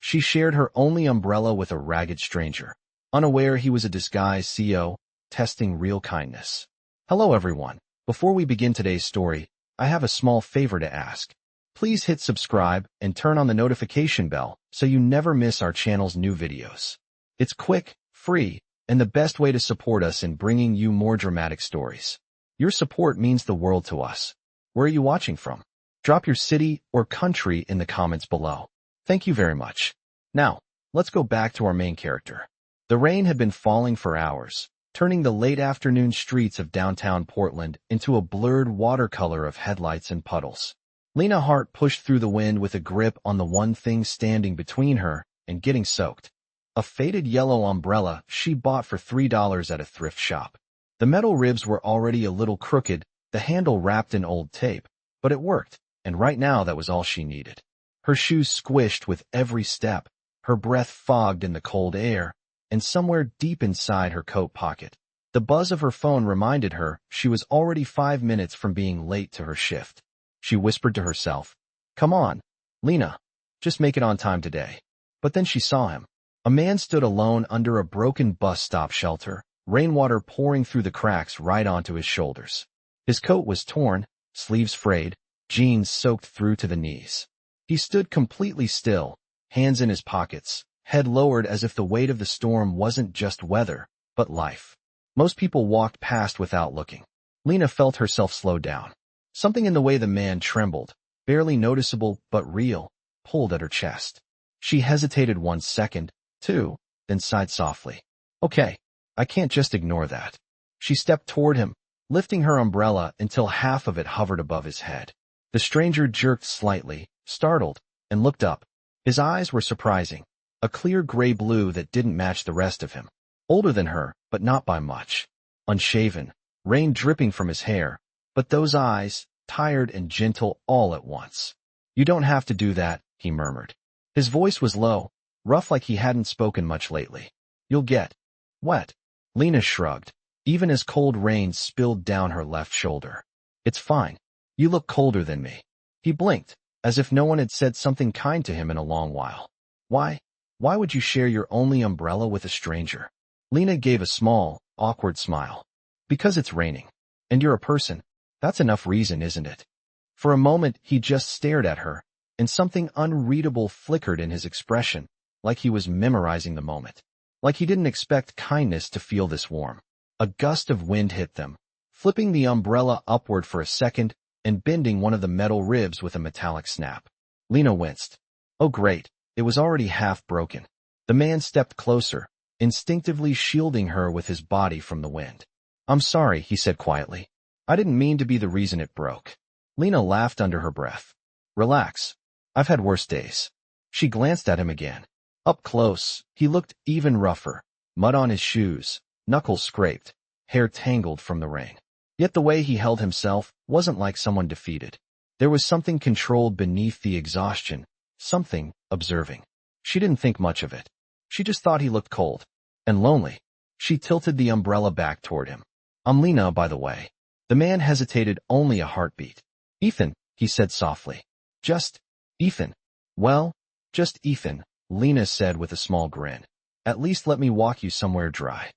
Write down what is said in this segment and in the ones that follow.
She shared her only umbrella with a ragged stranger, unaware he was a disguised CEO, testing real kindness. Hello everyone. Before we begin today's story, I have a small favor to ask. Please hit subscribe and turn on the notification bell so you never miss our channel's new videos. It's quick, free, and the best way to support us in bringing you more dramatic stories. Your support means the world to us. Where are you watching from? Drop your city or country in the comments below. Thank you very much. Now, let's go back to our main character. The rain had been falling for hours, turning the late afternoon streets of downtown Portland into a blurred watercolor of headlights and puddles. Lena Hart pushed through the wind with a grip on the one thing standing between her and getting soaked. A faded yellow umbrella she bought for $3 at a thrift shop. The metal ribs were already a little crooked, the handle wrapped in old tape, but it worked, and right now that was all she needed. Her shoes squished with every step, her breath fogged in the cold air, and somewhere deep inside her coat pocket, the buzz of her phone reminded her she was already 5 minutes from being late to her shift. She whispered to herself, "Come on, Lena, just make it on time today." But then she saw him. A man stood alone under a broken bus stop shelter, rainwater pouring through the cracks right onto his shoulders. His coat was torn, sleeves frayed, jeans soaked through to the knees. He stood completely still, hands in his pockets, head lowered as if the weight of the storm wasn't just weather, but life. Most people walked past without looking. Lena felt herself slow down. Something in the way the man trembled, barely noticeable but real, pulled at her chest. She hesitated 1 second, 2, then sighed softly. "Okay, I can't just ignore that." She stepped toward him, lifting her umbrella until half of it hovered above his head. The stranger jerked slightly, startled, and looked up. His eyes were surprising, a clear gray blue that didn't match the rest of him. Older than her, but not by much. Unshaven, rain dripping from his hair, but those eyes, tired and gentle all at once. "You don't have to do that," he murmured. His voice was low, rough like he hadn't spoken much lately. "You'll get wet." Lena shrugged, even as cold rain spilled down her left shoulder. "It's fine. You look colder than me." He blinked, as if no one had said something kind to him in a long while. Why would you share your only umbrella with a stranger?" Lena gave a small, awkward smile. "Because it's raining. And you're a person. That's enough reason, isn't it?" For a moment, he just stared at her, and something unreadable flickered in his expression, like he was memorizing the moment. Like he didn't expect kindness to feel this warm. A gust of wind hit them, flipping the umbrella upward for a second and bending one of the metal ribs with a metallic snap. Lena winced. Oh great, it was already half broken. The man stepped closer, instinctively shielding her with his body from the wind. "I'm sorry," he said quietly. "I didn't mean to be the reason it broke." Lena laughed under her breath. "Relax. I've had worse days." She glanced at him again. Up close, he looked even rougher, mud on his shoes, knuckles scraped, hair tangled from the rain. Yet the way he held himself wasn't like someone defeated. There was something controlled beneath the exhaustion, something observing. She didn't think much of it. She just thought he looked cold and lonely. She tilted the umbrella back toward him. "I'm Lena, by the way." The man hesitated only a heartbeat. "Ethan," he said softly. "Just Ethan." "Well, just Ethan," Lena said with a small grin. "At least let me walk you somewhere dry."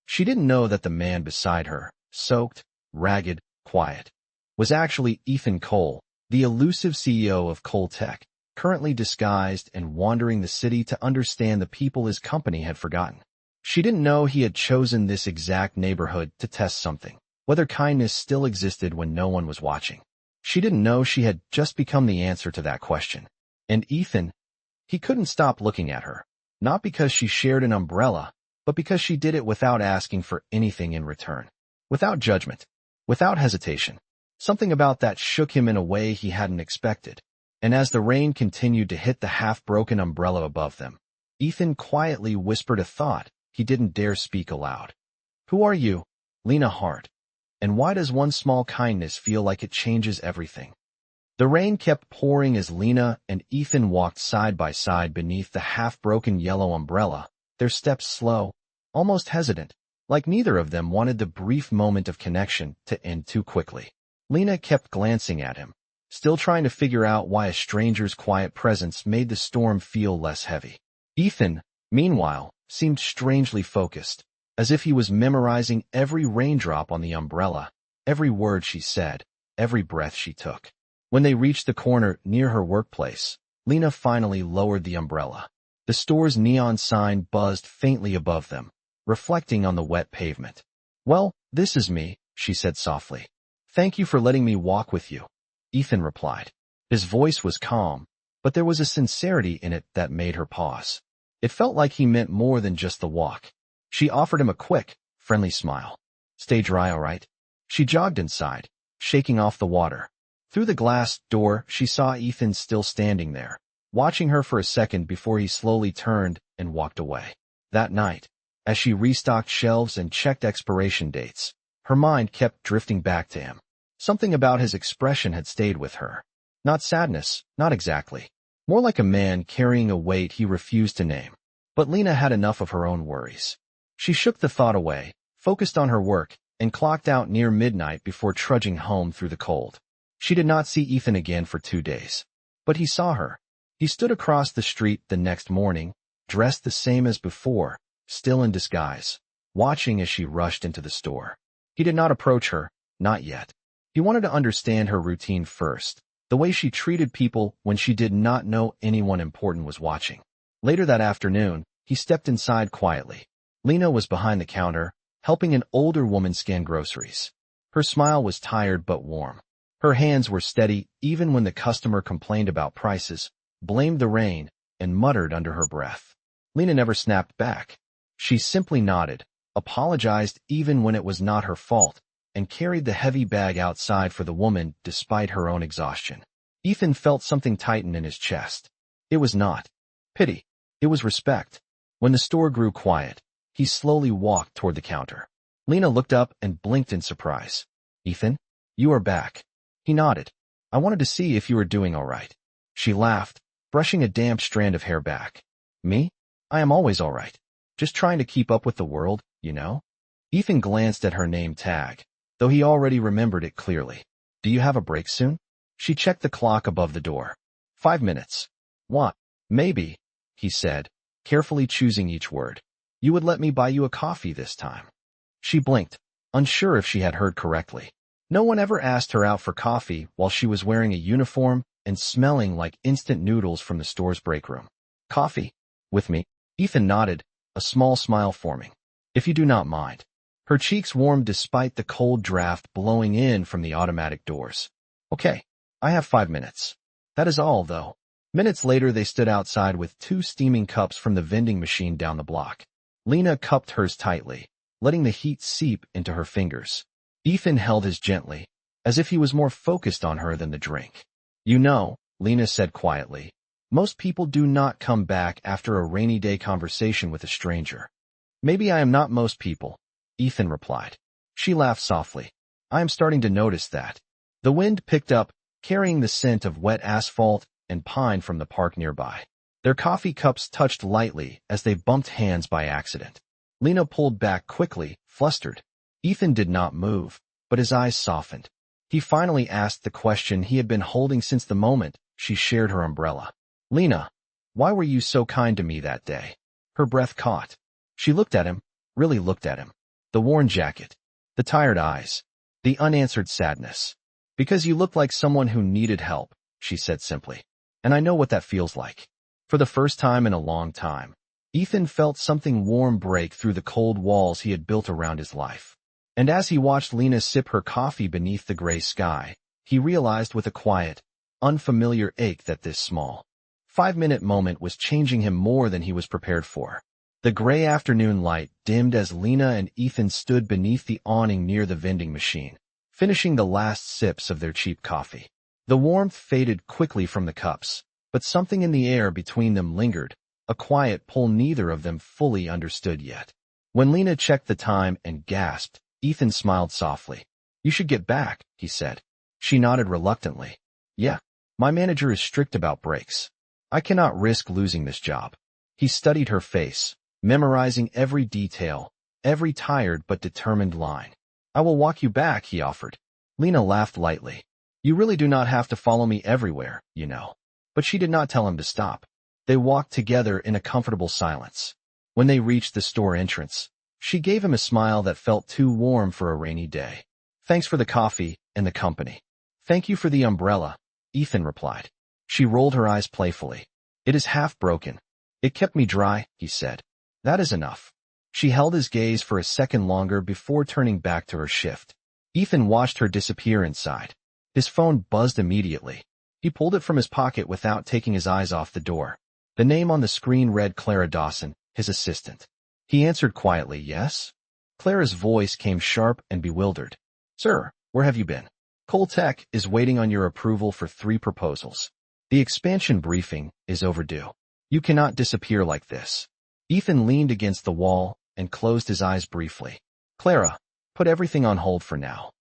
She didn't know that the man beside her, soaked, ragged, quiet, was actually Ethan Cole, the elusive CEO of Cole Tech, currently disguised and wandering the city to understand the people his company had forgotten. She didn't know he had chosen this exact neighborhood to test something, whether kindness still existed when no one was watching. She didn't know she had just become the answer to that question. And Ethan, he couldn't stop looking at her, not because she shared an umbrella, but because she did it without asking for anything in return, without judgment, without hesitation. Something about that shook him in a way he hadn't expected. And as the rain continued to hit the half-broken umbrella above them, Ethan quietly whispered a thought he didn't dare speak aloud. "Who are you, Lena Hart? And why does one small kindness feel like it changes everything?" The rain kept pouring as Lena and Ethan walked side by side beneath the half-broken yellow umbrella, their steps slow, almost hesitant, like neither of them wanted the brief moment of connection to end too quickly. Lena kept glancing at him, still trying to figure out why a stranger's quiet presence made the storm feel less heavy. Ethan, meanwhile, seemed strangely focused, as if he was memorizing every raindrop on the umbrella, every word she said, every breath she took. When they reached the corner near her workplace, Lena finally lowered the umbrella. The store's neon sign buzzed faintly above them, reflecting on the wet pavement. "Well, this is me," she said softly. "Thank you for letting me walk with you," Ethan replied. His voice was calm, but there was a sincerity in it that made her pause. It felt like he meant more than just the walk. She offered him a quick, friendly smile. "Stay dry, all right?" She jogged inside, shaking off the water. Through the glass door, she saw Ethan still standing there, watching her for a second before he slowly turned and walked away. That night, as she restocked shelves and checked expiration dates, her mind kept drifting back to him. Something about his expression had stayed with her. Not sadness, not exactly. More like a man carrying a weight he refused to name. But Lena had enough of her own worries. She shook the thought away, focused on her work, and clocked out near midnight before trudging home through the cold. She did not see Ethan again for 2 days. But he saw her. He stood across the street the next morning, dressed the same as before, still in disguise, watching as she rushed into the store. He did not approach her, not yet. He wanted to understand her routine first, the way she treated people when she did not know anyone important was watching. Later that afternoon, he stepped inside quietly. Lena was behind the counter, helping an older woman scan groceries. Her smile was tired but warm. Her hands were steady even when the customer complained about prices, blamed the rain, and muttered under her breath. Lena never snapped back. She simply nodded, apologized even when it was not her fault, and carried the heavy bag outside for the woman despite her own exhaustion. Ethan felt something tighten in his chest. It was not pity. It was respect. When the store grew quiet, he slowly walked toward the counter. Lena looked up and blinked in surprise. "Ethan, you are back." He nodded. "I wanted to see if you were doing all right." She laughed, brushing a damp strand of hair back. "Me? I am always all right. Just trying to keep up with the world, you know?" Ethan glanced at her name tag, though he already remembered it clearly. "Do you have a break soon?" She checked the clock above the door. 5 minutes. "What? Maybe," he said, carefully choosing each word. "You would let me buy you a coffee this time." She blinked, unsure if she had heard correctly. No one ever asked her out for coffee while she was wearing a uniform and smelling like instant noodles from the store's break room. "Coffee? With me?" Ethan nodded, a small smile forming. "If you do not mind." Her cheeks warmed despite the cold draft blowing in from the automatic doors. "Okay, I have 5 minutes. That is all, though." Minutes later, they stood outside with 2 steaming cups from the vending machine down the block. Lena cupped hers tightly, letting the heat seep into her fingers. Ethan held his gently, as if he was more focused on her than the drink. "You know," Lena said quietly, "most people do not come back after a rainy day conversation with a stranger." "Maybe I am not most people," Ethan replied. She laughed softly. "I am starting to notice that." The wind picked up, carrying the scent of wet asphalt and pine from the park nearby. Their coffee cups touched lightly as they bumped hands by accident. Lena pulled back quickly, flustered. Ethan did not move, but his eyes softened. He finally asked the question he had been holding since the moment she shared her umbrella. "Lena, why were you so kind to me that day?" Her breath caught. She looked at him, really looked at him. The worn jacket, the tired eyes, the unanswered sadness. "Because you looked like someone who needed help," she said simply. "And I know what that feels like." For the first time in a long time, Ethan felt something warm break through the cold walls he had built around his life. And as he watched Lena sip her coffee beneath the gray sky, he realized with a quiet, unfamiliar ache that this small, 5-minute moment was changing him more than he was prepared for. The gray afternoon light dimmed as Lena and Ethan stood beneath the awning near the vending machine, finishing the last sips of their cheap coffee. The warmth faded quickly from the cups, but something in the air between them lingered, a quiet pull neither of them fully understood yet. When Lena checked the time and gasped, Ethan smiled softly. "You should get back," he said. She nodded reluctantly. "Yeah, my manager is strict about breaks. I cannot risk losing this job." He studied her face, memorizing every detail, every tired but determined line. "I will walk you back," he offered. Lena laughed lightly. You really do not have to follow me everywhere, you know. But she did not tell him to stop. They walked together in a comfortable silence. When they reached the store entrance, she gave him a smile that felt too warm for a rainy day. Thanks for the coffee and the company. Thank you for the umbrella, Ethan replied. She rolled her eyes playfully. It is half broken. It kept me dry, he said. That is enough. She held his gaze for a second longer before turning back to her shift. Ethan watched her disappear inside. His phone buzzed immediately. He pulled it from his pocket without taking his eyes off the door. The name on the screen read Clara Dawson, his assistant. He answered quietly, yes? Clara's voice came sharp and bewildered. Sir, where have you been? Coltech is waiting on your approval for 3 proposals. The expansion briefing is overdue. You cannot disappear like this. Ethan leaned against the wall and closed his eyes briefly. Clara, put everything on hold for now.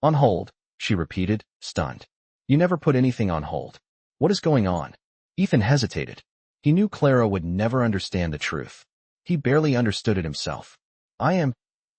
On hold, she repeated, stunned. You never put anything on hold. What is going on? Ethan hesitated. He knew Clara would never understand the truth. He barely understood it himself. I am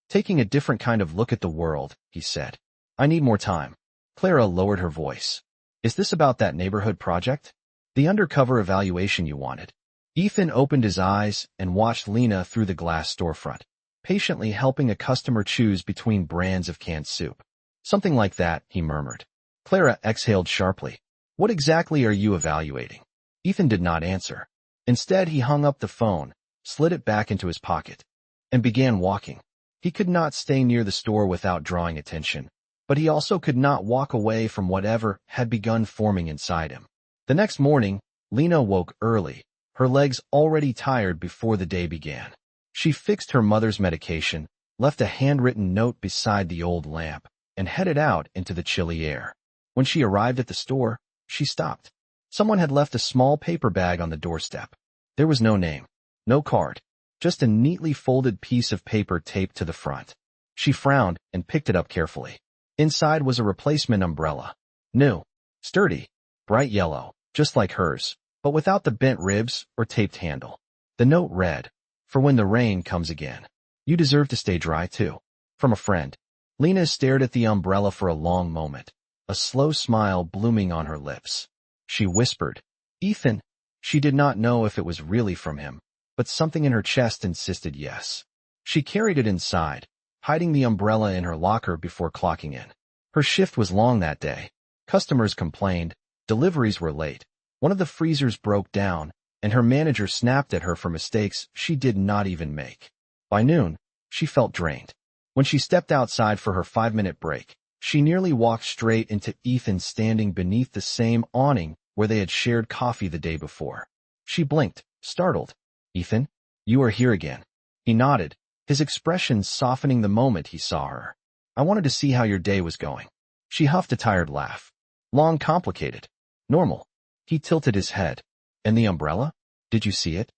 taking a different kind of look at the world, he said. I need more time. Clara lowered her voice. Is this about that neighborhood project? The undercover evaluation you wanted? Ethan opened his eyes and watched Lena through the glass storefront, patiently helping a customer choose between brands of canned soup. Something like that, he murmured. Clara exhaled sharply. What exactly are you evaluating? Ethan did not answer. Instead, he hung up the phone, slid it back into his pocket, and began walking. He could not stay near the store without drawing attention, but he also could not walk away from whatever had begun forming inside him. The next morning, Lena woke early, her legs already tired before the day began. She fixed her mother's medication, left a handwritten note beside the old lamp, and headed out into the chilly air. When she arrived at the store, she stopped. Someone had left a small paper bag on the doorstep. There was no name, no card, just a neatly folded piece of paper taped to the front. She frowned and picked it up carefully. Inside was a replacement umbrella. New, sturdy, bright yellow, just like hers, but without the bent ribs or taped handle. The note read, for when the rain comes again. You deserve to stay dry too. From a friend. Lena stared at the umbrella for a long moment, a slow smile blooming on her lips. She whispered, Ethan. She did not know if it was really from him, but something in her chest insisted yes. She carried it inside, hiding the umbrella in her locker before clocking in. Her shift was long that day. Customers complained, deliveries were late, one of the freezers broke down, and her manager snapped at her for mistakes she did not even make. By noon, she felt drained. When she stepped outside for her 5-minute break, she nearly walked straight into Ethan standing beneath the same awning where they had shared coffee the day before. She blinked, startled. Ethan, you are here again. He nodded, his expression softening the moment he saw her. I wanted to see how your day was going. She huffed a tired laugh. Long, complicated. Normal. He tilted his head. And the umbrella? Did you see it?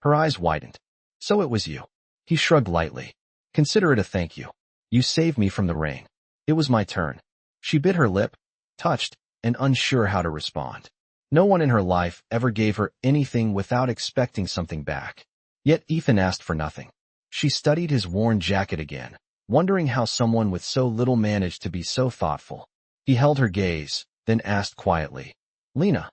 Her eyes widened. So it was you. He shrugged lightly. Consider it a thank you. You saved me from the rain. It was my turn. She bit her lip, touched, and unsure how to respond. No one in her life ever gave her anything without expecting something back. Yet Ethan asked for nothing. She studied his worn jacket again, wondering how someone with so little managed to be so thoughtful. He held her gaze, then asked quietly, Lena,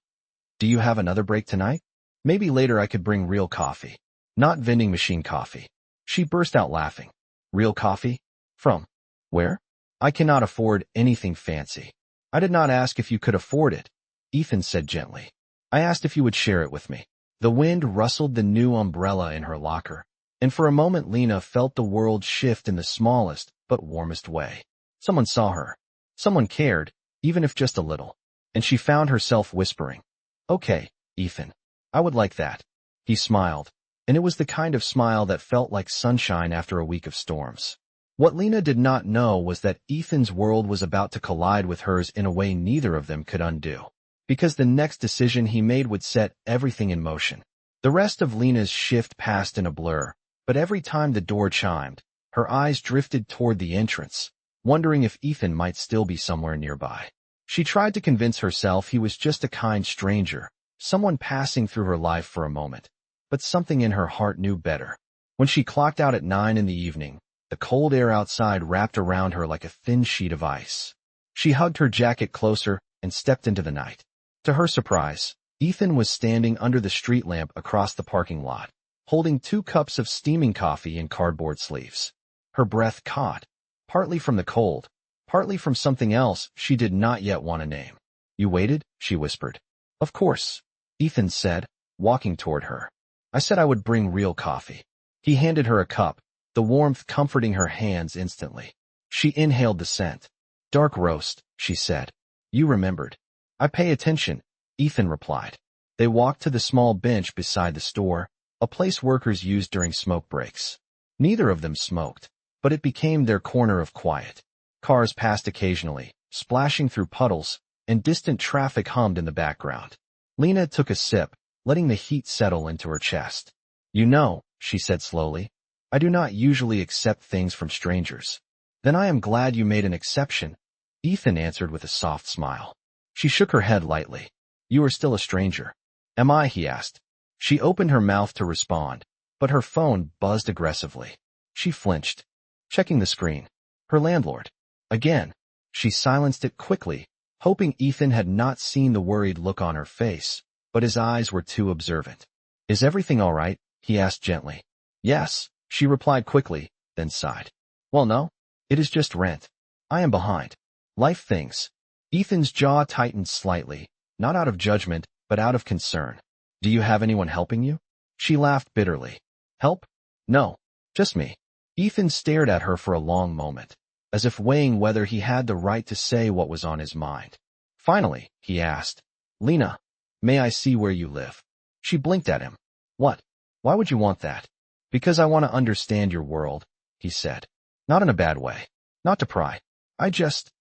do you have another break tonight? Maybe later I could bring real coffee. Not vending machine coffee. She burst out laughing. Real coffee? From where? I cannot afford anything fancy. I did not ask if you could afford it, Ethan said gently. I asked if you would share it with me. The wind rustled the new umbrella in her locker, and for a moment Lena felt the world shift in the smallest but warmest way. Someone saw her. Someone cared, even if just a little. And she found herself whispering, Okay, Ethan. I would like that. He smiled, and it was the kind of smile that felt like sunshine after a week of storms. What Lena did not know was that Ethan's world was about to collide with hers in a way neither of them could undo. Because the next decision he made would set everything in motion. The rest of Lena's shift passed in a blur, but every time the door chimed, her eyes drifted toward the entrance, wondering if Ethan might still be somewhere nearby. She tried to convince herself he was just a kind stranger, someone passing through her life for a moment, but something in her heart knew better. When she clocked out at 9 in the evening, the cold air outside wrapped around her like a thin sheet of ice. She hugged her jacket closer and stepped into the night. To her surprise, Ethan was standing under the street lamp across the parking lot, holding 2 cups of steaming coffee in cardboard sleeves. Her breath caught, partly from the cold, partly from something else she did not yet want to name. "You waited?" she whispered. "Of course," Ethan said, walking toward her. "I said I would bring real coffee." He handed her a cup, the warmth comforting her hands instantly. She inhaled the scent. "Dark roast," she said. "You remembered." "I pay attention," Ethan replied. They walked to the small bench beside the store, a place workers used during smoke breaks. Neither of them smoked, but it became their corner of quiet. Cars passed occasionally, splashing through puddles, and distant traffic hummed in the background. Lena took a sip, letting the heat settle into her chest. "You know," she said slowly, "I do not usually accept things from strangers." "Then I am glad you made an exception," Ethan answered with a soft smile. She shook her head lightly. "You are still a stranger." "Am I?" he asked. She opened her mouth to respond, but her phone buzzed aggressively. She flinched, checking the screen. Her landlord. Again. She silenced it quickly, hoping Ethan had not seen the worried look on her face, but his eyes were too observant. "Is everything all right?" he asked gently. "Yes," she replied quickly, then sighed. "Well, no. It is just rent. I am behind. Life things." Ethan's jaw tightened slightly, not out of judgment, but out of concern. "Do you have anyone helping you?" She laughed bitterly. "Help? No. Just me." Ethan stared at her for a long moment, as if weighing whether he had the right to say what was on his mind. Finally, he asked, "Lena, may I see where you live?" She blinked at him. "What? Why would you want that?" "Because I want to understand your world," he said. "Not in a bad way. Not to pry.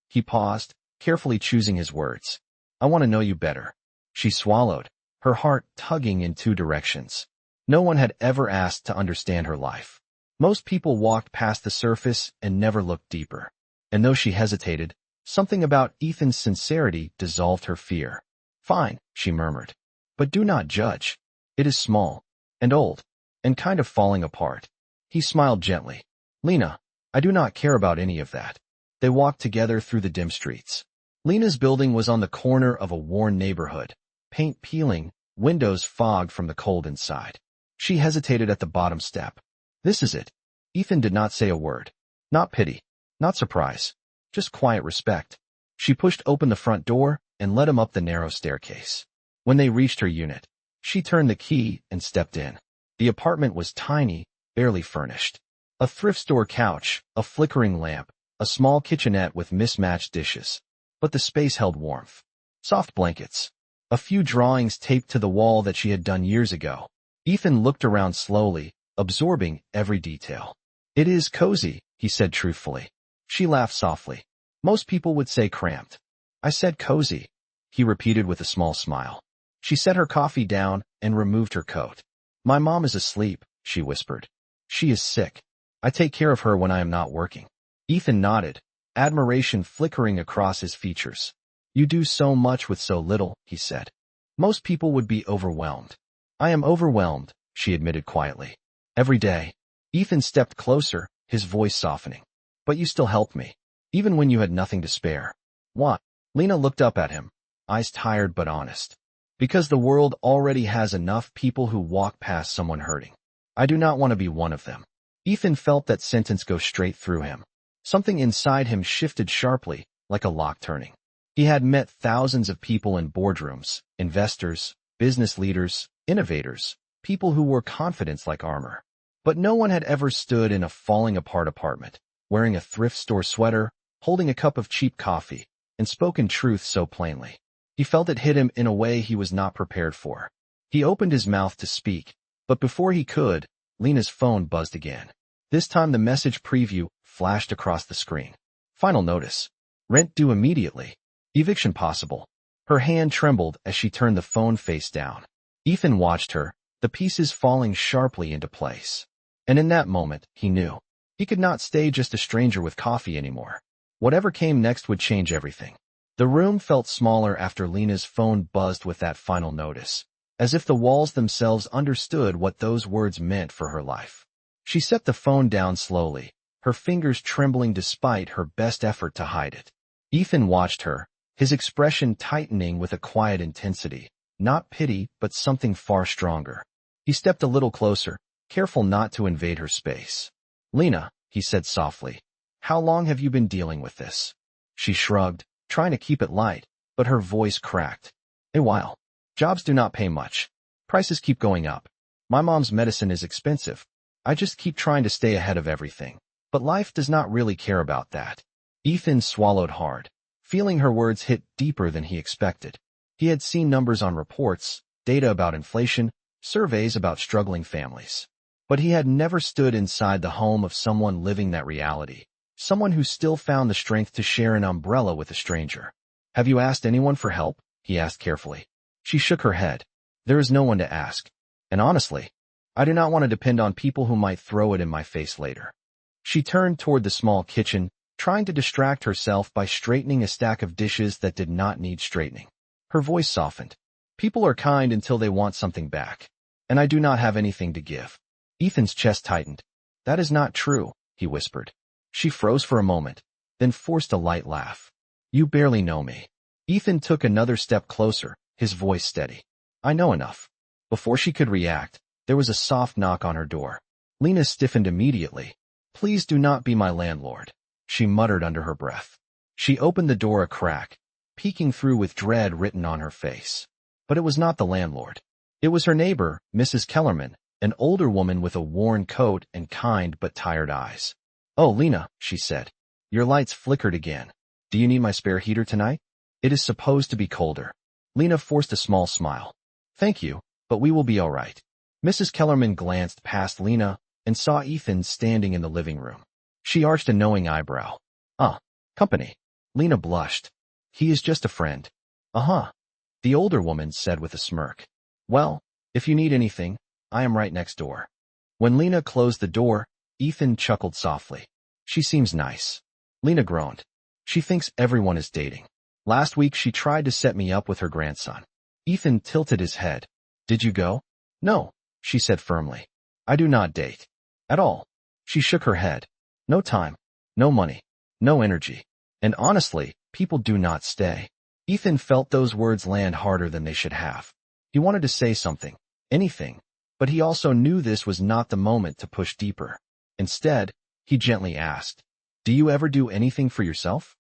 He paused, carefully choosing his words. "I want to know you better." She swallowed, her heart tugging in 2 directions. No one had ever asked to understand her life. Most people walked past the surface and never looked deeper. And though she hesitated, something about Ethan's sincerity dissolved her fear. "Fine," she murmured. "But do not judge. It is small, and old, and kind of falling apart." He smiled gently. "Lena, I do not care about any of that." They walked together through the dim streets. Lena's building was on the corner of a worn neighborhood, paint peeling, windows fogged from the cold inside. She hesitated at the bottom step. "This is it." Ethan did not say a word. Not pity, not surprise, just quiet respect. She pushed open the front door and led him up the narrow staircase. When they reached her unit, she turned the key and stepped in. The apartment was tiny, barely furnished. A thrift store couch, a flickering lamp, a small kitchenette with mismatched dishes. But the space held warmth. Soft blankets. A few drawings taped to the wall that she had done years ago. Ethan looked around slowly, absorbing every detail. "It is cozy," he said truthfully. She laughed softly. "Most people would say cramped." "I said cozy," he repeated with a small smile. She set her coffee down and removed her coat. "My mom is asleep," she whispered. "She is sick. I take care of her when I am not working." Ethan nodded, admiration flickering across his features. "You do so much with so little," he said. "Most people would be overwhelmed." "I am overwhelmed," she admitted quietly. "Every day." Ethan stepped closer, his voice softening. "But you still helped me, even when you had nothing to spare." "What?" Lena looked up at him, eyes tired but honest. "Because the world already has enough people who walk past someone hurting. I do not want to be one of them." Ethan felt that sentence go straight through him. Something inside him shifted sharply, like a lock turning. He had met thousands of people in boardrooms, investors, business leaders, innovators, people who wore confidence like armor. But no one had ever stood in a falling-apart apartment, wearing a thrift store sweater, holding a cup of cheap coffee, and spoken truth so plainly. He felt it hit him in a way he was not prepared for. He opened his mouth to speak, but before he could, Lena's phone buzzed again. This time the message preview flashed across the screen. "Final notice. Rent due immediately. Eviction possible." Her hand trembled as she turned the phone face down. Ethan watched her, the pieces falling sharply into place. And in that moment, he knew. He could not stay just a stranger with coffee anymore. Whatever came next would change everything. The room felt smaller after Lena's phone buzzed with that final notice, as if the walls themselves understood what those words meant for her life. She set the phone down slowly, her fingers trembling despite her best effort to hide it. Ethan watched her, his expression tightening with a quiet intensity, not pity but something far stronger. He stepped a little closer, careful not to invade her space. "Lena," he said softly, "how long have you been dealing with this?" She shrugged, trying to keep it light, but her voice cracked. "A while. Jobs do not pay much. Prices keep going up. My mom's medicine is expensive. I just keep trying to stay ahead of everything. But life does not really care about that." Ethan swallowed hard, feeling her words hit deeper than he expected. He had seen numbers on reports, data about inflation, surveys about struggling families. But he had never stood inside the home of someone living that reality, someone who still found the strength to share an umbrella with a stranger. "Have you asked anyone for help?" he asked carefully. She shook her head. "There is no one to ask. And honestly, I do not want to depend on people who might throw it in my face later." She turned toward the small kitchen, trying to distract herself by straightening a stack of dishes that did not need straightening. Her voice softened. "People are kind until they want something back. And I do not have anything to give." Ethan's chest tightened. "That is not true," he whispered. She froze for a moment, then forced a light laugh. "You barely know me." Ethan took another step closer, his voice steady. "I know enough." Before she could react, there was a soft knock on her door. Lena stiffened immediately. "Please do not be my landlord," she muttered under her breath. She opened the door a crack, peeking through with dread written on her face. But it was not the landlord. It was her neighbor, Mrs. Kellerman, an older woman with a worn coat and kind but tired eyes. "Oh, Lena," she said. "Your lights flickered again. Do you need my spare heater tonight? It is supposed to be colder." Lena forced a small smile. "Thank you, but we will be all right." Mrs. Kellerman glanced past Lena and saw Ethan standing in the living room. She arched a knowing eyebrow. Company." Lena blushed. "He is just a friend." "Uh-huh," the older woman said with a smirk. "Well, if you need anything, I am right next door." When Lena closed the door, Ethan chuckled softly. "She seems nice." Lena groaned. "She thinks everyone is dating. Last week she tried to set me up with her grandson." Ethan tilted his head. "Did you go?" "No," she said firmly. "I do not date. At all." She shook her head. "No time, no money, no energy. And honestly, people do not stay." Ethan felt those words land harder than they should have. He wanted to say something, anything, but he also knew this was not the moment to push deeper. Instead, he gently asked, "Do you ever do anything for yourself?"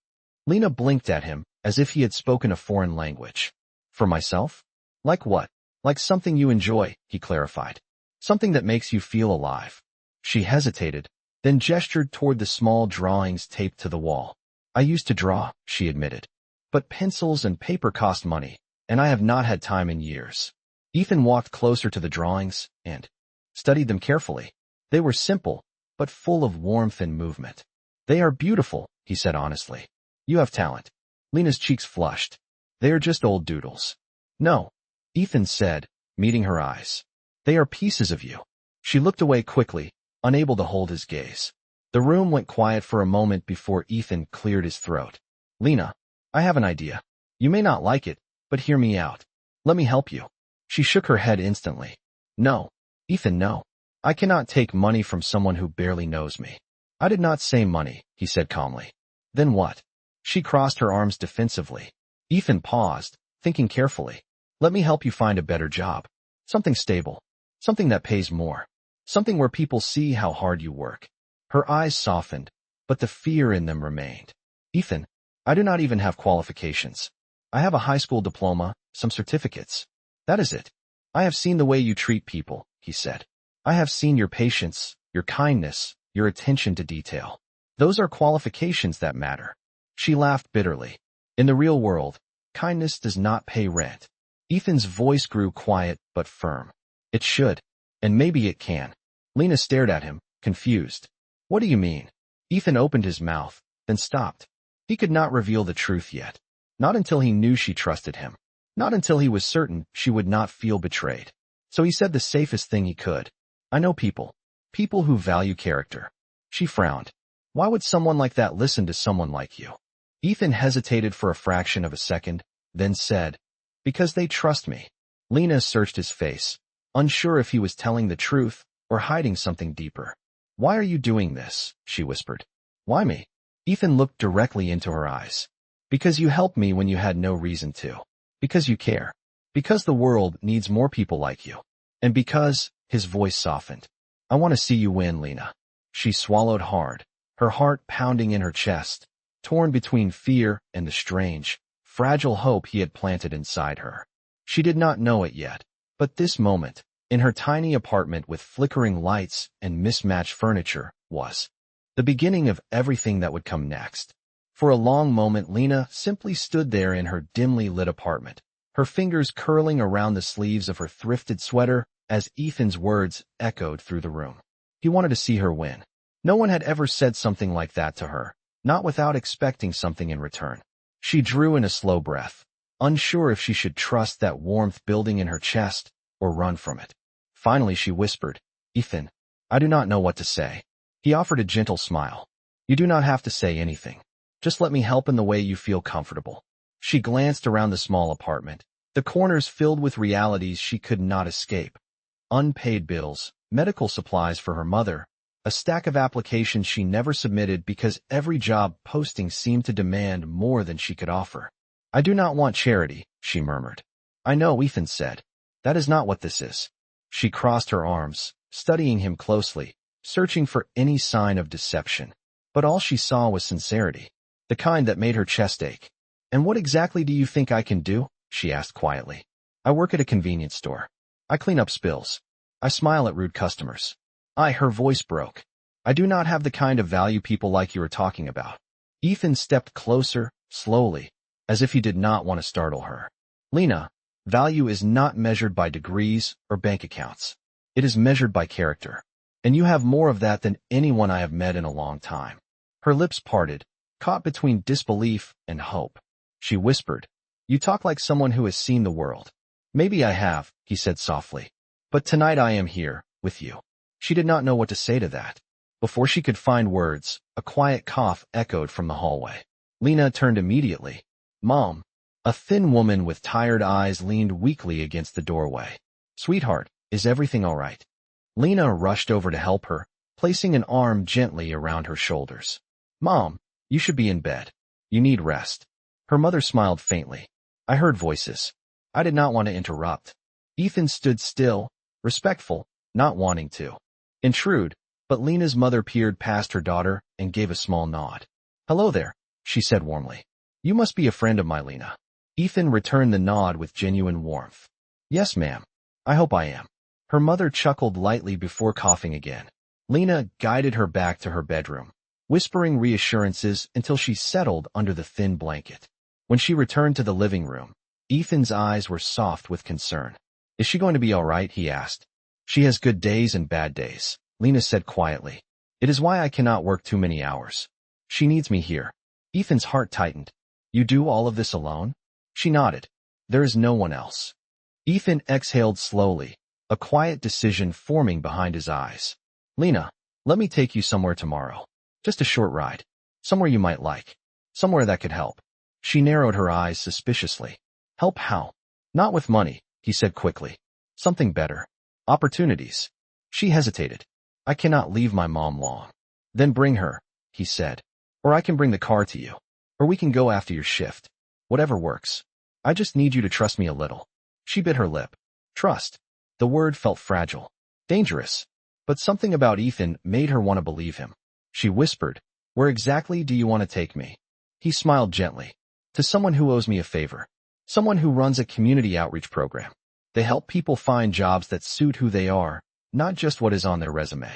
Lena blinked at him, as if he had spoken a foreign language. "For myself? Like what?" "Like something you enjoy," he clarified. "Something that makes you feel alive." She hesitated, then gestured toward the small drawings taped to the wall. "I used to draw," she admitted. "But pencils and paper cost money, and I have not had time in years." Ethan walked closer to the drawings and studied them carefully. They were simple, but full of warmth and movement. "They are beautiful," he said honestly. "You have talent." Lena's cheeks flushed. "They are just old doodles." "No," Ethan said, meeting her eyes. "They are pieces of you." She looked away quickly, unable to hold his gaze. The room went quiet for a moment before Ethan cleared his throat. "Lena, I have an idea. You may not like it, but hear me out. Let me help you." She shook her head instantly. "No, Ethan, no. I cannot take money from someone who barely knows me." "I did not say money," he said calmly. "Then what?" She crossed her arms defensively. Ethan paused, thinking carefully. "Let me help you find a better job. Something stable. Something that pays more. Something where people see how hard you work." Her eyes softened, but the fear in them remained. "Ethan, I do not even have qualifications. I have a high school diploma, some certificates. That is it. I have seen the way you treat people," he said. "I have seen your patience, your kindness, your attention to detail. Those are qualifications that matter." She laughed bitterly. "In the real world, kindness does not pay rent." Ethan's voice grew quiet but firm. "It should, and maybe it can." Lena stared at him, confused. "What do you mean?" Ethan opened his mouth, then stopped. He could not reveal the truth yet. Not until he knew she trusted him. Not until he was certain she would not feel betrayed. So he said the safest thing he could. "I know people. People who value character." She frowned. "Why would someone like that listen to someone like you?" Ethan hesitated for a fraction of a second, then said, "Because they trust me." Lena searched his face, unsure if he was telling the truth or hiding something deeper. "Why are you doing this?" she whispered. "Why me?" Ethan looked directly into her eyes. Because you helped me when you had no reason to. Because you care. Because the world needs more people like you. And because, his voice softened. I want to see you win, Lena. She swallowed hard, her heart pounding in her chest, torn between fear and the strange, fragile hope he had planted inside her. She did not know it yet, but this moment, in her tiny apartment with flickering lights and mismatched furniture, was the beginning of everything that would come next. For a long moment, Lena simply stood there in her dimly lit apartment, her fingers curling around the sleeves of her thrifted sweater as Ethan's words echoed through the room. He wanted to see her win. No one had ever said something like that to her, not without expecting something in return. She drew in a slow breath, unsure if she should trust that warmth building in her chest or run from it. Finally, she whispered, Ethan, I do not know what to say. He offered a gentle smile. You do not have to say anything. Just let me help in the way you feel comfortable. She glanced around the small apartment, the corners filled with realities she could not escape. Unpaid bills, medical supplies for her mother, a stack of applications she never submitted because every job posting seemed to demand more than she could offer. I do not want charity, she murmured. I know, Ethan said. That is not what this is. She crossed her arms, studying him closely, searching for any sign of deception. But all she saw was sincerity, the kind that made her chest ache. And what exactly do you think I can do? She asked quietly. I work at a convenience store. I clean up spills. I smile at rude customers. Her voice broke. I do not have the kind of value people like you are talking about. Ethan stepped closer, slowly, as if he did not want to startle her. Lena, value is not measured by degrees or bank accounts. It is measured by character. And you have more of that than anyone I have met in a long time. Her lips parted, caught between disbelief and hope. She whispered, You talk like someone who has seen the world. Maybe I have, he said softly. But tonight I am here, with you. She did not know what to say to that. Before she could find words, a quiet cough echoed from the hallway. Lena turned immediately. Mom. A thin woman with tired eyes leaned weakly against the doorway. Sweetheart, is everything all right? Lena rushed over to help her, placing an arm gently around her shoulders. Mom, you should be in bed. You need rest. Her mother smiled faintly. I heard voices. I did not want to interrupt. Ethan stood still, respectful, not wanting to intrude, but Lena's mother peered past her daughter and gave a small nod. Hello there, she said warmly. You must be a friend of mine, Lena. Ethan returned the nod with genuine warmth. Yes, ma'am. I hope I am. Her mother chuckled lightly before coughing again. Lena guided her back to her bedroom, whispering reassurances until she settled under the thin blanket. When she returned to the living room, Ethan's eyes were soft with concern. Is she going to be all right? He asked. She has good days and bad days, Lena said quietly. It is why I cannot work too many hours. She needs me here. Ethan's heart tightened. You do all of this alone? She nodded. There is no one else. Ethan exhaled slowly, a quiet decision forming behind his eyes. Lena, let me take you somewhere tomorrow. Just a short ride. Somewhere you might like. Somewhere that could help. She narrowed her eyes suspiciously. Help how? Not with money, he said quickly. Something better. Opportunities. She hesitated. I cannot leave my mom long. Then bring her, he said. Or I can bring the car to you. Or we can go after your shift. Whatever works. I just need you to trust me a little. She bit her lip. Trust. The word felt fragile. Dangerous. But something about Ethan made her want to believe him. She whispered, Where exactly do you want to take me? He smiled gently. To someone who owes me a favor. Someone who runs a community outreach program. They help people find jobs that suit who they are, not just what is on their resume.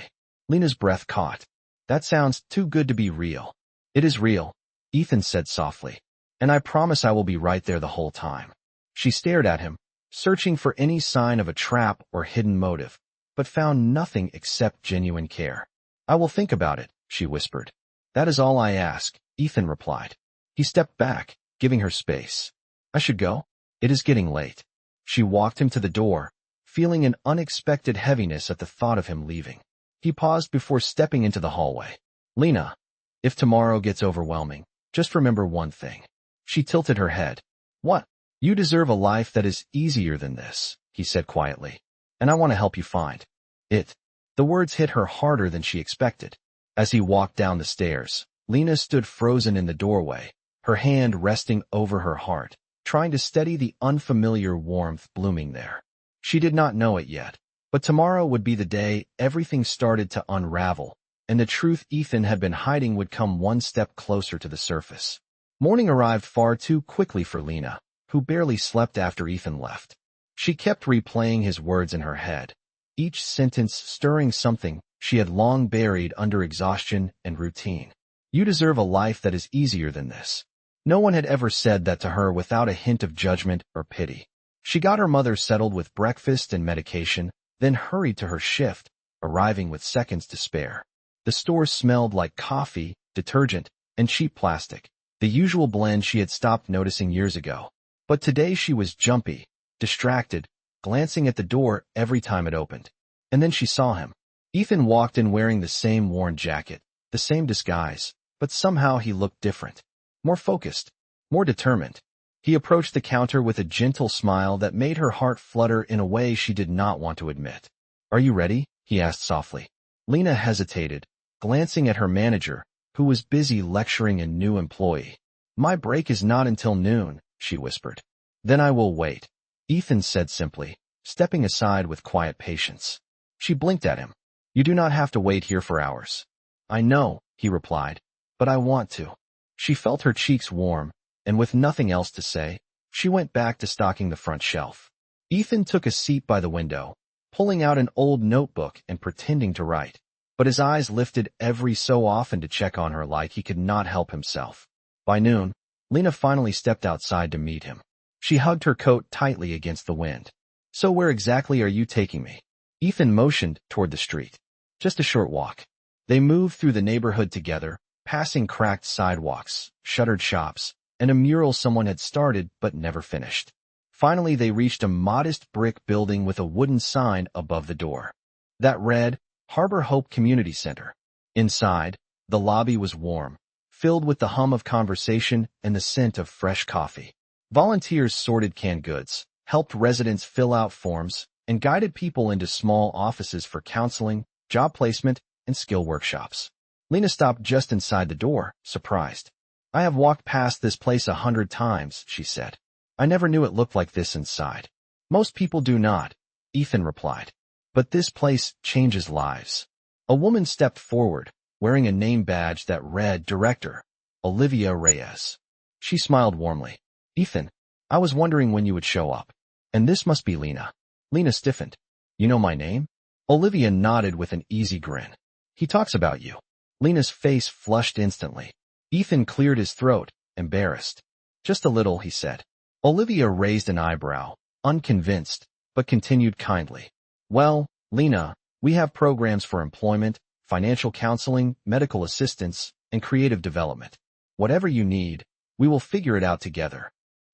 Lena's breath caught. That sounds too good to be real. It is real, Ethan said softly. And I promise I will be right there the whole time. She stared at him, searching for any sign of a trap or hidden motive, but found nothing except genuine care. I will think about it, she whispered. That is all I ask, Ethan replied. He stepped back, giving her space. I should go? It is getting late. She walked him to the door, feeling an unexpected heaviness at the thought of him leaving. He paused before stepping into the hallway. Lena, if tomorrow gets overwhelming, just remember one thing. She tilted her head. What? You deserve a life that is easier than this, he said quietly. And I want to help you find it. The words hit her harder than she expected. As he walked down the stairs, Lena stood frozen in the doorway, her hand resting over her heart, trying to steady the unfamiliar warmth blooming there. She did not know it yet, but tomorrow would be the day everything started to unravel, and the truth Ethan had been hiding would come one step closer to the surface. Morning arrived far too quickly for Lena, who barely slept after Ethan left. She kept replaying his words in her head, each sentence stirring something she had long buried under exhaustion and routine. You deserve a life that is easier than this. No one had ever said that to her without a hint of judgment or pity. She got her mother settled with breakfast and medication, then hurried to her shift, arriving with seconds to spare. The store smelled like coffee, detergent, and cheap plastic, the usual blend she had stopped noticing years ago. But today she was jumpy, distracted, glancing at the door every time it opened. And then she saw him. Ethan walked in wearing the same worn jacket, the same disguise, but somehow he looked different. More focused, more determined. He approached the counter with a gentle smile that made her heart flutter in a way she did not want to admit. "Are you ready?" he asked softly. Lena hesitated, glancing at her manager, who was busy lecturing a new employee. "My break is not until noon," she whispered. "Then I will wait," Ethan said simply, stepping aside with quiet patience. She blinked at him. "You do not have to wait here for hours." "I know," he replied, "but I want to." She felt her cheeks warm, and with nothing else to say, she went back to stocking the front shelf. Ethan took a seat by the window, pulling out an old notebook and pretending to write, but his eyes lifted every so often to check on her like he could not help himself. By noon, Lena finally stepped outside to meet him. She hugged her coat tightly against the wind. "So where exactly are you taking me?" Ethan motioned toward the street. "Just a short walk." They moved through the neighborhood together, passing cracked sidewalks, shuttered shops, and a mural someone had started but never finished. Finally, they reached a modest brick building with a wooden sign above the door. That read, Harbor Hope Community Center. Inside, the lobby was warm, filled with the hum of conversation and the scent of fresh coffee. Volunteers sorted canned goods, helped residents fill out forms, and guided people into small offices for counseling, job placement, and skill workshops. Lena stopped just inside the door, surprised. "I have walked past this place 100 times, she said. "I never knew it looked like this inside." "Most people do not," Ethan replied. "But this place changes lives." A woman stepped forward, wearing a name badge that read Director, Olivia Reyes. She smiled warmly. "Ethan, I was wondering when you would show up. And this must be Lena." Lena stiffened. "You know my name?" Olivia nodded with an easy grin. "He talks about you." Lena's face flushed instantly. Ethan cleared his throat, embarrassed. "Just a little," he said. Olivia raised an eyebrow, unconvinced, but continued kindly. "Well, Lena, we have programs for employment, financial counseling, medical assistance, and creative development. Whatever you need, we will figure it out together."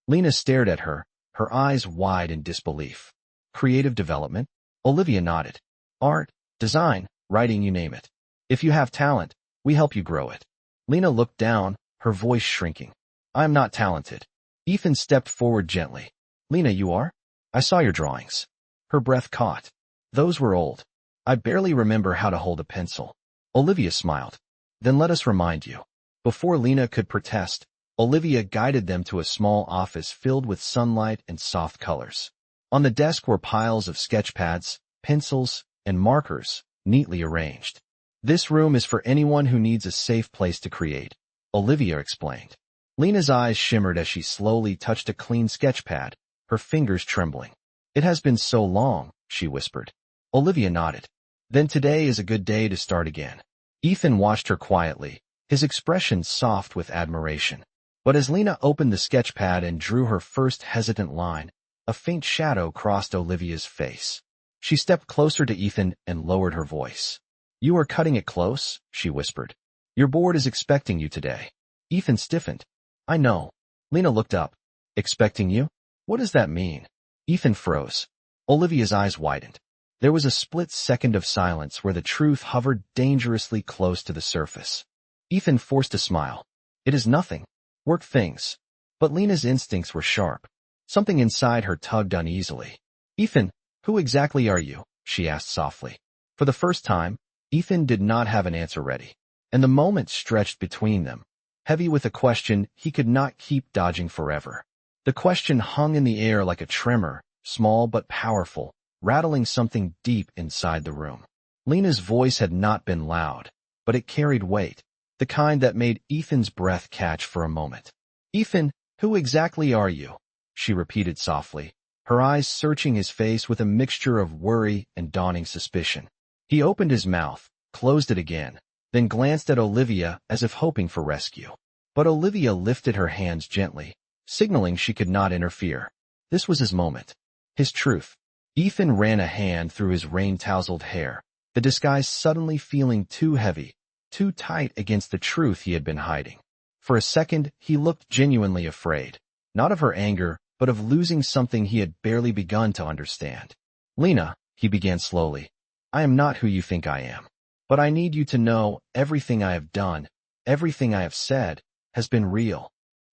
Lena stared at her, her eyes wide in disbelief. "Creative development?" Olivia nodded. "Art, design, writing, you name it. If you have talent, we help you grow it." Lena looked down, her voice shrinking. "I am not talented." Ethan stepped forward gently. "Lena, you are? I saw your drawings." Her breath caught. "Those were old. I barely remember how to hold a pencil." Olivia smiled. "Then let us remind you." Before Lena could protest, Olivia guided them to a small office filled with sunlight and soft colors. On the desk were piles of sketch pads, pencils, and markers, neatly arranged. "This room is for anyone who needs a safe place to create," Olivia explained. Lena's eyes shimmered as she slowly touched a clean sketch pad, her fingers trembling. "It has been so long," she whispered. Olivia nodded. "Then today is a good day to start again." Ethan watched her quietly, his expression soft with admiration. But as Lena opened the sketch pad and drew her first hesitant line, a faint shadow crossed Olivia's face. She stepped closer to Ethan and lowered her voice. "You are cutting it close," she whispered. "Your board is expecting you today." Ethan stiffened. "I know." Lena looked up. "Expecting you? What does that mean?" Ethan froze. Olivia's eyes widened. There was a split second of silence where the truth hovered dangerously close to the surface. Ethan forced a smile. "It is nothing. Work things." But Lena's instincts were sharp. Something inside her tugged uneasily. "Ethan, who exactly are you?" she asked softly. For the first time, Ethan did not have an answer ready, and the moment stretched between them. heavy with a question he could not keep dodging forever. The question hung in the air like a tremor, small but powerful, rattling something deep inside the room. Lena's voice had not been loud, but it carried weight, the kind that made Ethan's breath catch for a moment. "Ethan, who exactly are you?" she repeated softly, her eyes searching his face with a mixture of worry and dawning suspicion. He opened his mouth, closed it again, then glanced at Olivia as if hoping for rescue. But Olivia lifted her hands gently, signaling she could not interfere. This was his moment. His truth. Ethan ran a hand through his rain-tousled hair, the disguise suddenly feeling too heavy, too tight against the truth he had been hiding. For a second, he looked genuinely afraid, not of her anger, but of losing something he had barely begun to understand. "Lena," he began slowly, "I am not who you think I am. But I need you to know everything I have done, everything I have said, has been real."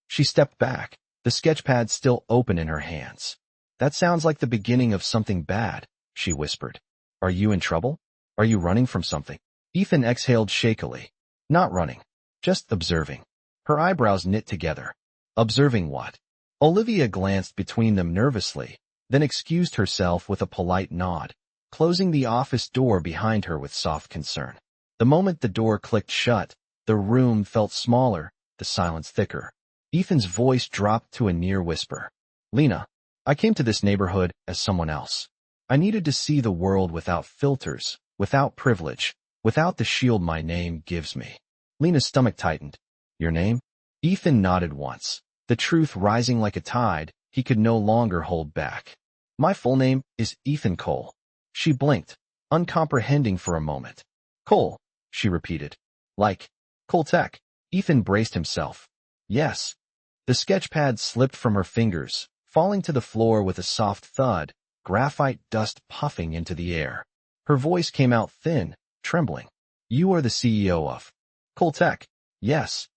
She stepped back, the sketchpad still open in her hands. "That sounds like the beginning of something bad," she whispered. "Are you in trouble? Are you running from something?" Ethan exhaled shakily. "Not running. Just observing." Her eyebrows knit together. "Observing what?" Olivia glanced between them nervously, then excused herself with a polite nod, closing the office door behind her with soft concern. The moment the door clicked shut, the room felt smaller, the silence thicker. Ethan's voice dropped to a near whisper. "Lena, I came to this neighborhood as someone else. I needed to see the world without filters, without privilege, without the shield my name gives me." Lena's stomach tightened. "Your name?" Ethan nodded once, the truth rising like a tide he could no longer hold back. "My full name is Ethan Cole." She blinked, uncomprehending for a moment. "Cole," she repeated. "Like Cole Tech." Ethan braced himself. "Yes." The sketchpad slipped from her fingers, falling to the floor with a soft thud, graphite dust puffing into the air. Her voice came out thin, trembling. "You are the CEO of Cole Tech?" "Yes."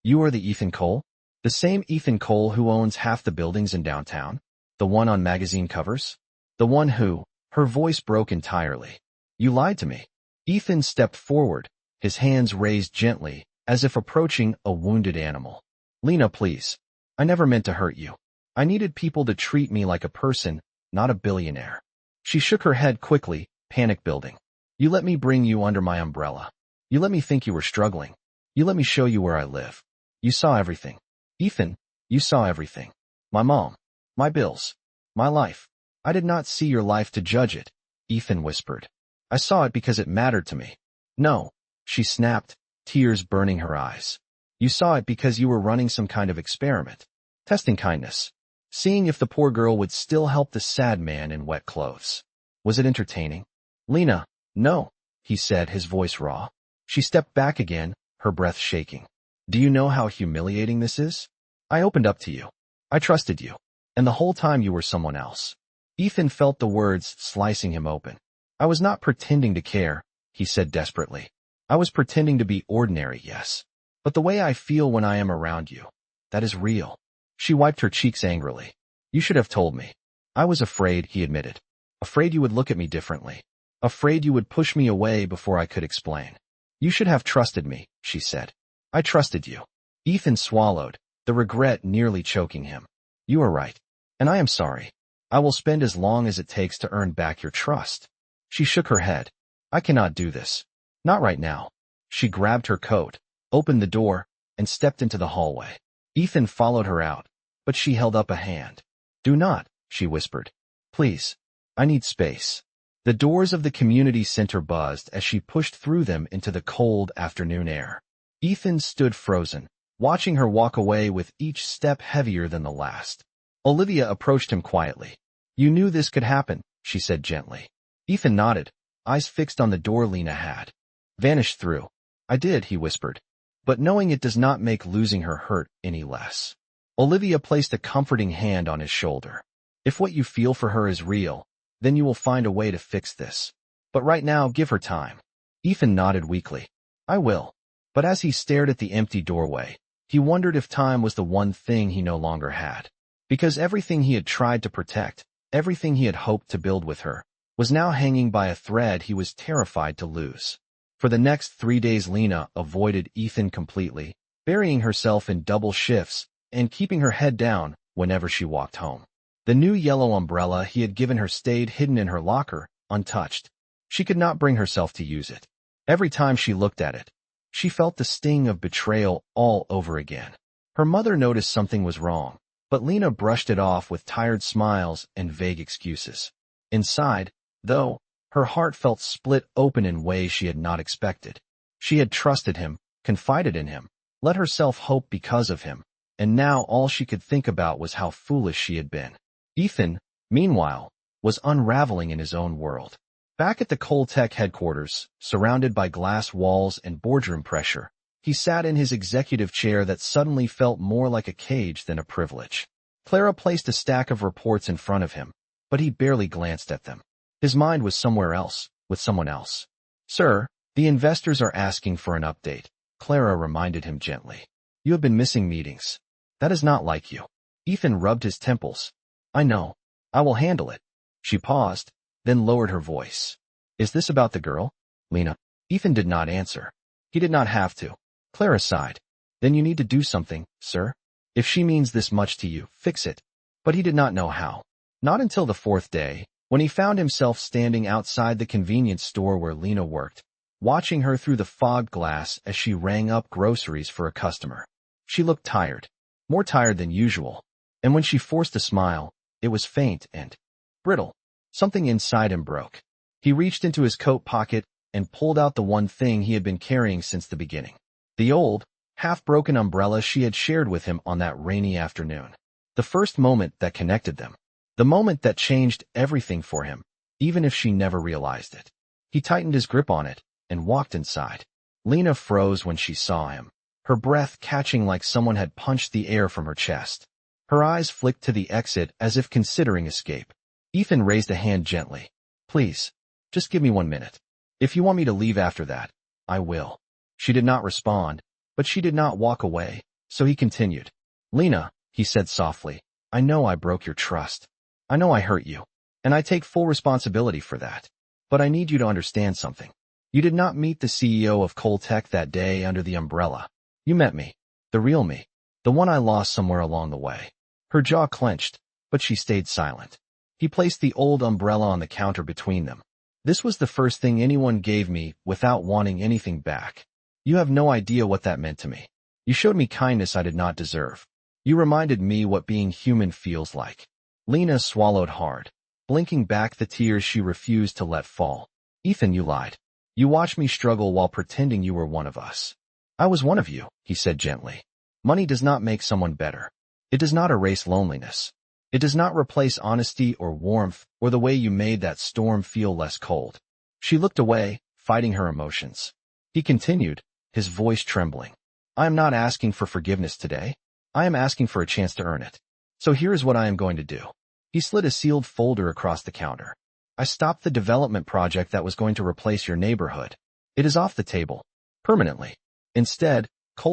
"You are the Ethan Cole? The same Ethan Cole who owns half the buildings in downtown? The one on magazine covers? The one who—" Her voice broke entirely. "You lied to me." Ethan stepped forward, his hands raised gently, as if approaching a wounded animal. "Lena, please. I never meant to hurt you. I needed people to treat me like a person, not a billionaire." She shook her head quickly, panic building. "You let me bring you under my umbrella. You let me think you were struggling. You let me show you where I live. You saw everything. Ethan, you saw everything. My mom. My bills. My life. I did not see your life to judge it," Ethan whispered. "I saw it because it mattered to me." "No," she snapped, tears burning her eyes. "You saw it because you were running some kind of experiment. Testing kindness. Seeing if the poor girl would still help the sad man in wet clothes. Was it entertaining?" "Lena, no," he said, his voice raw. She stepped back again, her breath shaking. "Do you know how humiliating this is? I opened up to you. I trusted you. And the whole time you were someone else." Ethan felt the words slicing him open. "I was not pretending to care," he said desperately. "I was pretending to be ordinary, yes. But the way I feel when I am around you, that is real." She wiped her cheeks angrily. "You should have told me." "I was afraid," he admitted. "Afraid you would look at me differently. Afraid you would push me away before I could explain." "You should have trusted me," she said. "I trusted you." Ethan swallowed, the regret nearly choking him. "You are right. And I am sorry. I will spend as long as it takes to earn back your trust." She shook her head. "I cannot do this. Not right now." She grabbed her coat, opened the door, and stepped into the hallway. Ethan followed her out, but she held up a hand. "Do not," she whispered. "Please. I need space." The doors of the community center buzzed as she pushed through them into the cold afternoon air. Ethan stood frozen, watching her walk away with each step heavier than the last. Olivia approached him quietly. "You knew this could happen," she said gently. Ethan nodded, eyes fixed on the door Lena had vanished through. "I did," he whispered. "But knowing it does not make losing her hurt any less." Olivia placed a comforting hand on his shoulder. "If what you feel for her is real, then you will find a way to fix this. But right now, give her time." Ethan nodded weakly. "I will." But as he stared at the empty doorway, he wondered if time was the one thing he no longer had. Because everything he had tried to protect, everything he had hoped to build with her, was now hanging by a thread he was terrified to lose. For the next 3 days Lena avoided Ethan completely, burying herself in double shifts and keeping her head down whenever she walked home. The new yellow umbrella he had given her stayed hidden in her locker, untouched. She could not bring herself to use it. Every time she looked at it, she felt the sting of betrayal all over again. Her mother noticed something was wrong, but Lena brushed it off with tired smiles and vague excuses. Inside, though, her heart felt split open in ways she had not expected. She had trusted him, confided in him, let herself hope because of him, and now all she could think about was how foolish she had been. Ethan, meanwhile, was unraveling in his own world. Back at the Tech headquarters, surrounded by glass walls and boardroom pressure, he sat in his executive chair that suddenly felt more like a cage than a privilege. Clara placed a stack of reports in front of him, but he barely glanced at them. His mind was somewhere else, with someone else. "Sir, the investors are asking for an update," Clara reminded him gently. "You have been missing meetings. That is not like you." Ethan rubbed his temples. "I know. I will handle it." She paused, then lowered her voice. "Is this about the girl, Lena?" Ethan did not answer. He did not have to. Clara sighed. "Then you need to do something, sir. If she means this much to you, fix it." But he did not know how. Not until the fourth day, when he found himself standing outside the convenience store where Lena worked, watching her through the fogged glass as she rang up groceries for a customer. She looked tired, more tired than usual, and when she forced a smile, it was faint and brittle. Something inside him broke. He reached into his coat pocket and pulled out the one thing he had been carrying since the beginning. The old, half-broken umbrella she had shared with him on that rainy afternoon. The first moment that connected them. The moment that changed everything for him, even if she never realized it. He tightened his grip on it and walked inside. Lena froze when she saw him, her breath catching like someone had punched the air from her chest. Her eyes flicked to the exit as if considering escape. Ethan raised a hand gently. "Please, just give me 1 minute. If you want me to leave after that, I will." She did not respond, but she did not walk away, so he continued. "Lena," he said softly, "I know I broke your trust. I know I hurt you, and I take full responsibility for that. But I need you to understand something. You did not meet the CEO of Tech that day under the umbrella. You met me, the real me, the one I lost somewhere along the way." Her jaw clenched, but she stayed silent. He placed the old umbrella on the counter between them. "This was the first thing anyone gave me without wanting anything back. You have no idea what that meant to me. You showed me kindness I did not deserve. You reminded me what being human feels like." Lena swallowed hard, blinking back the tears she refused to let fall. "Ethan, you lied. You watched me struggle while pretending you were one of us." "I was one of you," he said gently. "Money does not make someone better. It does not erase loneliness. It does not replace honesty or warmth or the way you made that storm feel less cold." She looked away, fighting her emotions. He continued, his voice trembling. "I am not asking for forgiveness today. I am asking for a chance to earn it. So here is what I am going to do." He slid a sealed folder across the counter. "I stopped the development project that was going to replace your neighborhood. It is off the table. Permanently. Instead,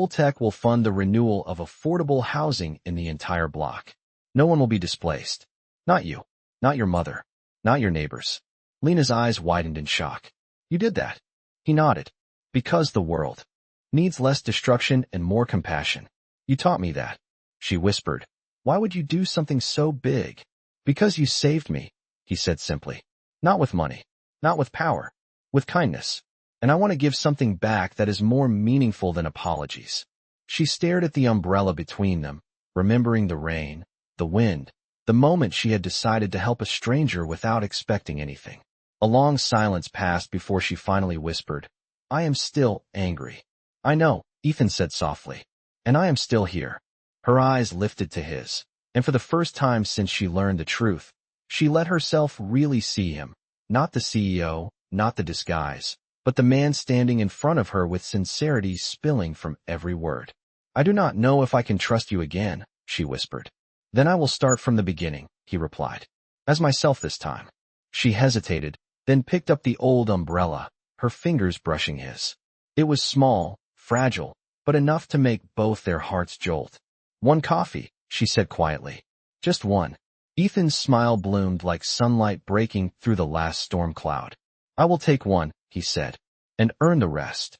Tech will fund the renewal of affordable housing in the entire block. No one will be displaced. Not you. Not your mother. Not your neighbors." Lena's eyes widened in shock. "You did that?" He nodded. "Because the world needs less destruction and more compassion. You taught me that." She whispered. "Why would you do something so big?" "Because you saved me," he said simply. "Not with money. Not with power. With kindness. And I want to give something back that is more meaningful than apologies." She stared at the umbrella between them, remembering the rain, the wind, the moment she had decided to help a stranger without expecting anything. A long silence passed before she finally whispered, "I am still angry." "I know," Ethan said softly. "And I am still here." Her eyes lifted to his, and for the first time since she learned the truth, she let herself really see him, not the CEO, not the disguise, but the man standing in front of her with sincerity spilling from every word. "I do not know if I can trust you again," she whispered. "Then I will start from the beginning," he replied. "As myself this time." She hesitated, then picked up the old umbrella, her fingers brushing his. It was small, fragile, but enough to make both their hearts jolt. "One coffee," she said quietly. "Just one." Ethan's smile bloomed like sunlight breaking through the last storm cloud. "I will take one," he said, "and earn the rest."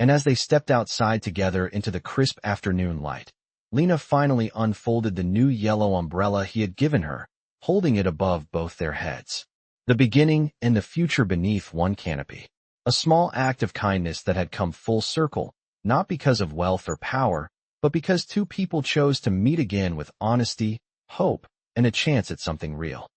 And as they stepped outside together into the crisp afternoon light, Lena finally unfolded the new yellow umbrella he had given her, holding it above both their heads. The beginning and the future beneath one canopy. A small act of kindness that had come full circle, not because of wealth or power, but because two people chose to meet again with honesty, hope, and a chance at something real.